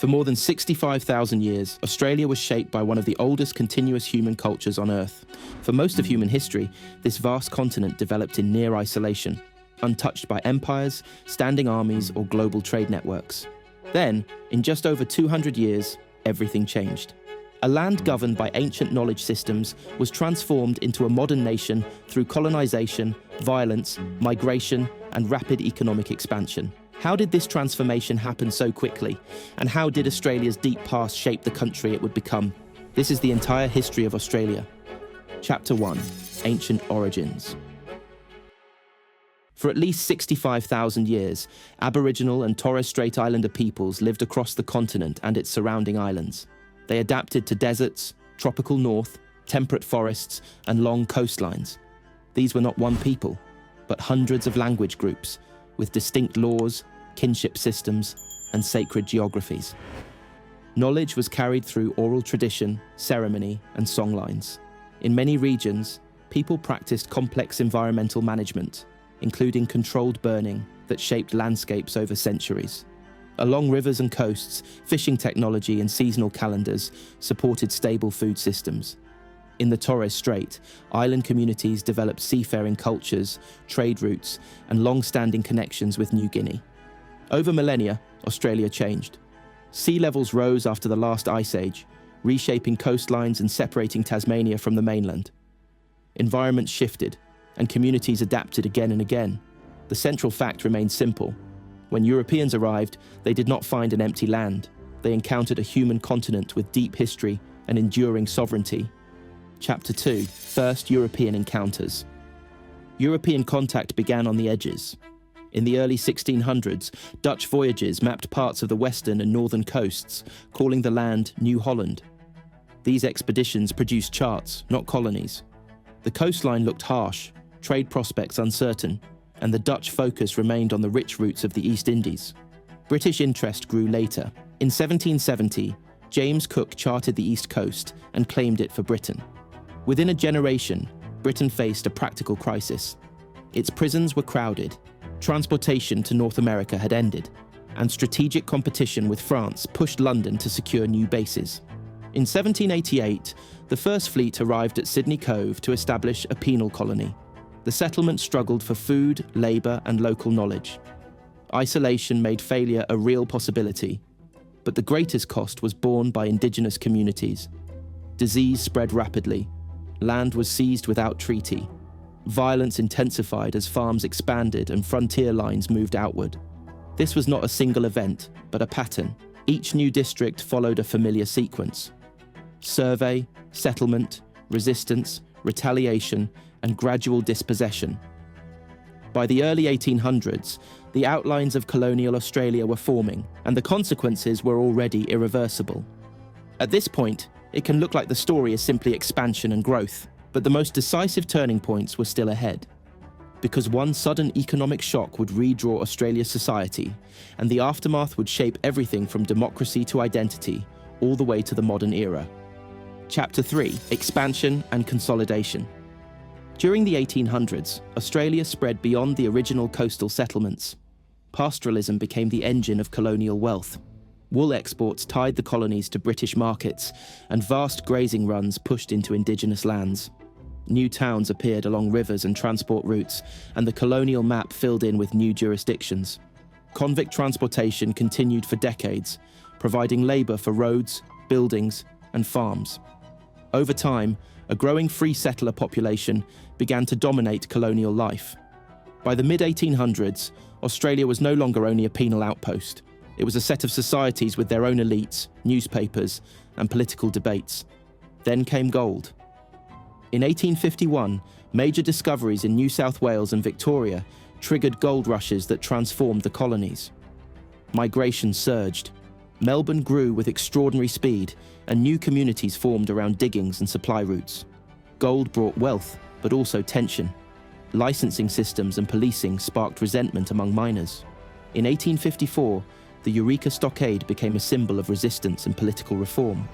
For more than 65,000 years, Australia was shaped by one of the oldest continuous human cultures on Earth. For most of human history, this vast continent developed in near isolation, untouched by empires, standing armies, or global trade networks. Then, in just over 200 years, everything changed. A land governed by ancient knowledge systems was transformed into a modern nation through colonization, violence, migration, and rapid economic expansion. How did this transformation happen so quickly? And how did Australia's deep past shape the country it would become? This is the entire history of Australia. Chapter 1: Ancient Origins. For at least 65,000 years, Aboriginal and Torres Strait Islander peoples lived across the continent and its surrounding islands. They adapted to deserts, tropical north, temperate forests, and long coastlines. These were not one people, but hundreds of language groups, with distinct laws, kinship systems, and sacred geographies. Knowledge was carried through oral tradition, ceremony, and songlines. In many regions, people practiced complex environmental management, including controlled burning that shaped landscapes over centuries. Along rivers and coasts, fishing technology and seasonal calendars supported stable food systems. In the Torres Strait, island communities developed seafaring cultures, trade routes, and long-standing connections with New Guinea. Over millennia, Australia changed. Sea levels rose after the last ice age, reshaping coastlines and separating Tasmania from the mainland. Environments shifted, and communities adapted again and again. The central fact remained simple. When Europeans arrived, they did not find an empty land. They encountered a human continent with deep history and enduring sovereignty. Chapter 2: First European Encounters. European contact began on the edges. In the early 1600s, Dutch voyages mapped parts of the western and northern coasts, calling the land New Holland. These expeditions produced charts, not colonies. The coastline looked harsh, trade prospects uncertain, and the Dutch focus remained on the rich roots of the East Indies. British interest grew later. In 1770, James Cook charted the East Coast and claimed it for Britain. Within a generation, Britain faced a practical crisis. Its prisons were crowded, transportation to North America had ended, and strategic competition with France pushed London to secure new bases. In 1788, the first fleet arrived at Sydney Cove to establish a penal colony. The settlement struggled for food, labour, and local knowledge. Isolation made failure a real possibility, but the greatest cost was borne by indigenous communities. Disease spread rapidly. Land was seized without treaty. Violence intensified as farms expanded and frontier lines moved outward. This was not a single event, but a pattern. Each new district followed a familiar sequence: survey, settlement, resistance, retaliation, and gradual dispossession. By the early 1800s, the outlines of colonial Australia were forming, and the consequences were already irreversible. At this point, it can look like the story is simply expansion and growth, but the most decisive turning points were still ahead. Because one sudden economic shock would redraw Australia's society, and the aftermath would shape everything from democracy to identity, all the way to the modern era. Chapter 3: Expansion and Consolidation. During the 1800s, Australia spread beyond the original coastal settlements. Pastoralism became the engine of colonial wealth. Wool exports tied the colonies to British markets, and vast grazing runs pushed into indigenous lands. New towns appeared along rivers and transport routes, and the colonial map filled in with new jurisdictions. Convict transportation continued for decades, providing labour for roads, buildings, and farms. Over time, a growing free settler population began to dominate colonial life. By the mid-1800s, Australia was no longer only a penal outpost. It was a set of societies with their own elites, newspapers, and political debates. Then came gold. In 1851, major discoveries in New South Wales and Victoria triggered gold rushes that transformed the colonies. Migration surged. Melbourne grew with extraordinary speed, and new communities formed around diggings and supply routes. Gold brought wealth, but also tension. Licensing systems and policing sparked resentment among miners. In 1854, the Eureka Stockade became a symbol of resistance and political reform,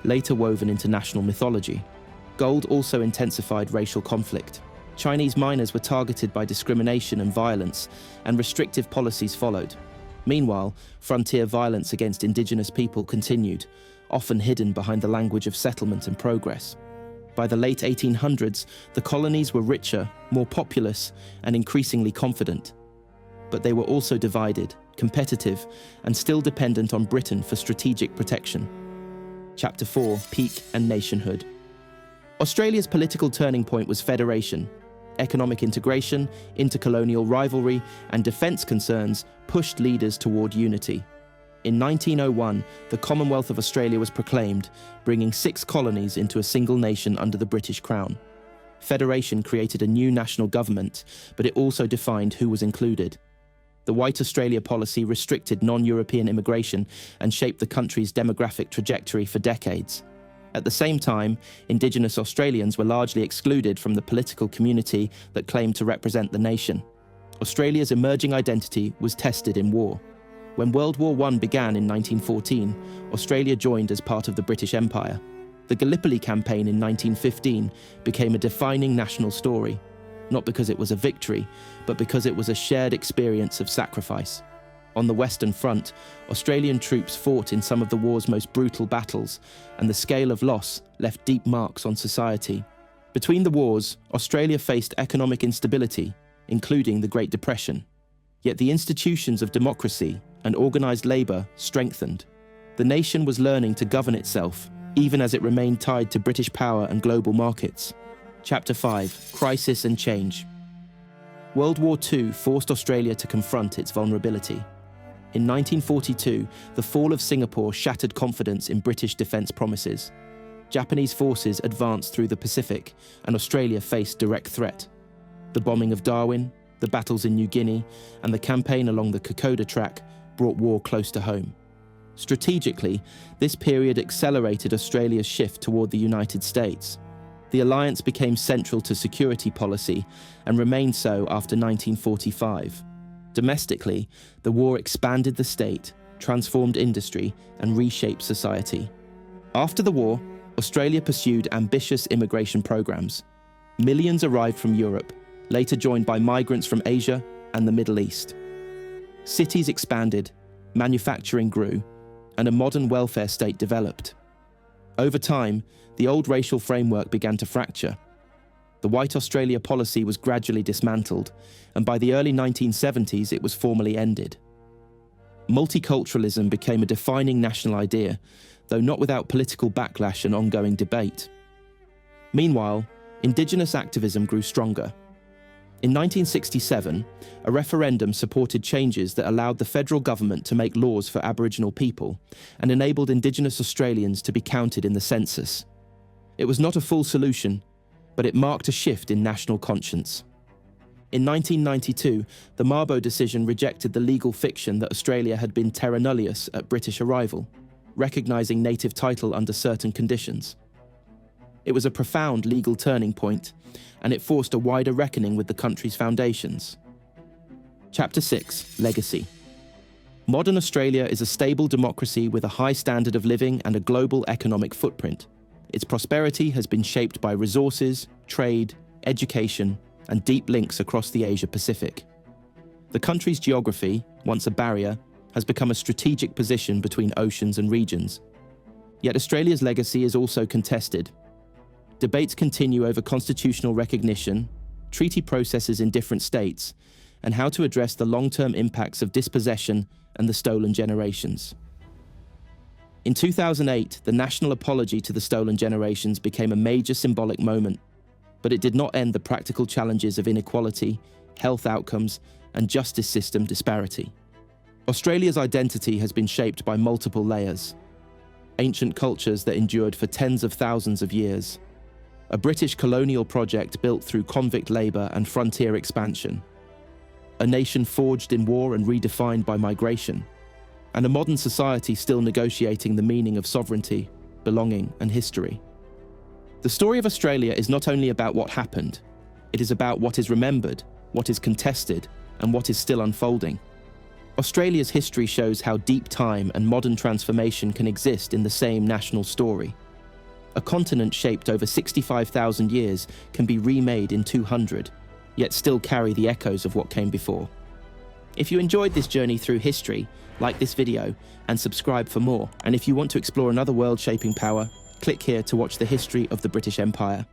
later woven into national mythology. Gold also intensified racial conflict. Chinese miners were targeted by discrimination and violence, and restrictive policies followed. Meanwhile, frontier violence against indigenous people continued, often hidden behind the language of settlement and progress. By the late 1800s, the colonies were richer, more populous, and increasingly confident. But they were also divided, competitive, and still dependent on Britain for strategic protection. Chapter 4: Peak and Nationhood. Australia's political turning point was federation. Economic integration, intercolonial rivalry, and defence concerns pushed leaders toward unity. In 1901, the Commonwealth of Australia was proclaimed, bringing 6 colonies into a single nation under the British Crown. Federation created a new national government, but it also defined who was included. The White Australia policy restricted non-European immigration and shaped the country's demographic trajectory for decades. At the same time, Indigenous Australians were largely excluded from the political community that claimed to represent the nation. Australia's emerging identity was tested in war. When World War I began in 1914, Australia joined as part of the British Empire. The Gallipoli campaign in 1915 became a defining national story, not because it was a victory, but because it was a shared experience of sacrifice. On the Western Front, Australian troops fought in some of the war's most brutal battles, and the scale of loss left deep marks on society. Between the wars, Australia faced economic instability, including the Great Depression. Yet the institutions of democracy and organised labour strengthened. The nation was learning to govern itself, even as it remained tied to British power and global markets. Chapter 5: Crisis and Change. World War II forced Australia to confront its vulnerability. In 1942, the fall of Singapore shattered confidence in British defence promises. Japanese forces advanced through the Pacific, and Australia faced direct threat. The bombing of Darwin, the battles in New Guinea, and the campaign along the Kokoda Track brought war close to home. Strategically, this period accelerated Australia's shift toward the United States. The alliance became central to security policy and remained so after 1945. Domestically, the war expanded the state, transformed industry, and reshaped society. After the war, Australia pursued ambitious immigration programs. Millions arrived from Europe, later joined by migrants from Asia and the Middle East. Cities expanded, manufacturing grew, and a modern welfare state developed. Over time, the old racial framework began to fracture. The White Australia policy was gradually dismantled, and by the early 1970s it was formally ended. Multiculturalism became a defining national idea, though not without political backlash and ongoing debate. Meanwhile, Indigenous activism grew stronger. In 1967, a referendum supported changes that allowed the federal government to make laws for Aboriginal people and enabled Indigenous Australians to be counted in the census. It was not a full solution, but it marked a shift in national conscience. In 1992, the Mabo decision rejected the legal fiction that Australia had been terra nullius at British arrival, recognising native title under certain conditions. It was a profound legal turning point, and it forced a wider reckoning with the country's foundations. Chapter 6: Legacy. Modern Australia is a stable democracy with a high standard of living and a global economic footprint. Its prosperity has been shaped by resources, trade, education, and deep links across the Asia-Pacific. The country's geography, once a barrier, has become a strategic position between oceans and regions. Yet Australia's legacy is also contested. Debates continue over constitutional recognition, treaty processes in different states, and how to address the long-term impacts of dispossession and the stolen generations. In 2008, the national apology to the stolen generations became a major symbolic moment, but it did not end the practical challenges of inequality, health outcomes, and justice system disparity. Australia's identity has been shaped by multiple layers. Ancient cultures that endured for tens of thousands of years. A British colonial project built through convict labour and frontier expansion. A nation forged in war and redefined by migration. And a modern society still negotiating the meaning of sovereignty, belonging, and history. The story of Australia is not only about what happened, it is about what is remembered, what is contested, and what is still unfolding. Australia's history shows how deep time and modern transformation can exist in the same national story. A continent shaped over 65,000 years can be remade in 200, yet still carry the echoes of what came before. If you enjoyed this journey through history, like this video and subscribe for more. And if you want to explore another world-shaping power, click here to watch the history of the British Empire.